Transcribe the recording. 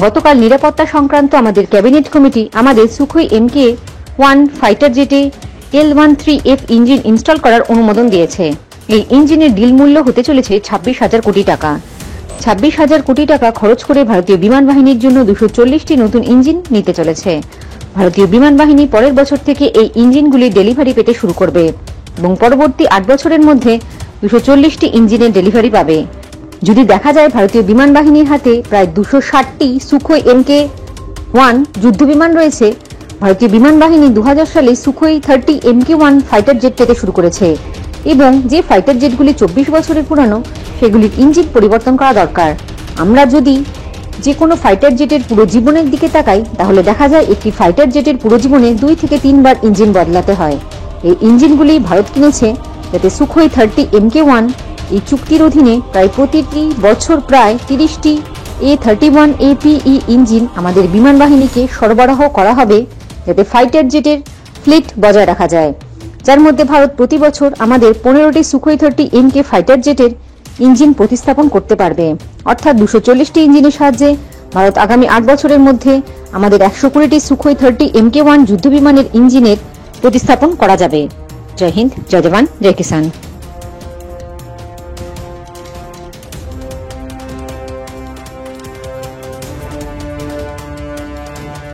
গতকাল নিরাপত্তা সংক্রান্ত আমাদের ক্যাবিনেট কমিটি আমাদের সুখোই MK-1 ফাইটার জেটে L13F ইঞ্জিন ইনস্টল করার অনুমোদন দিয়েছে। এই ইঞ্জিনের ডিল মূল্য হতে চলেছে 26,000 কোটি টাকা। 26,000 কোটি টাকা খরচ করে ভারতীয় বিমান বাহিনীর জন্য 240টি নতুন ইঞ্জিন নিতে চলেছে। ভারতীয় বিমান বাহিনী পরের বছর থেকে এই ইঞ্জিনগুলি ডেলিভারি পেতে শুরু করবে এবং পরবর্তী 8 বছরের মধ্যে 240টি ইঞ্জিনের ডেলিভারি পাবে। যদি দেখা যায় ভারতীয় বিমান বাহিনীর হাতে প্রায় 260টি সুখোই MK-1 যুদ্ধ বিমান রয়েছে। ভারতীয় বিমান বাহিনী 2000 সালে সুখোই 30 MK-1 ফাইটার জেট পেতে শুরু করেছে এবং যে ফাইটার জেটগুলি 24 বছরের পুরানো সেগুলির ইঞ্জিন পরিবর্তন করা দরকার। আমরা যদি যে কোনো ফাইটার জেটের পুরো জীবনের দিকে তাকাই তাহলে দেখা যায় একটি ফাইটার জেটের পুরো জীবনে 2 থেকে 3 বার ইঞ্জিন বদলাতে হয়। এই ইঞ্জিনগুলি ভারত কিনেছে যাতে সুখোই 30 MK-1 এই চুক্তির অধীনে প্রায় প্রতিটি বছর প্রায় 30টি A31APE ইঞ্জিন আমাদের বিমান বাহিনীকে সরবরাহ করা হবে যাতে ফাইটার জেটের ফ্লিট বজায় রাখা যায়, যার মধ্যে ভারত প্রতি বছর আমাদের 15টি সুখোই 30 MK ফাইটার জেটের ইঞ্জিন প্রতিস্থাপন করতে পারবে। অর্থাৎ 240টি ইঞ্জিনের সাহায্যে ভারত আগামী 8 বছরের মধ্যে আমাদের 120টি সুখোই 30 MK-1 যুদ্ধ বিমানের ইঞ্জিনের প্রতিস্থাপন করা যাবে। জয় হিন্দ, জয় জওয়ান, জয় কিষান।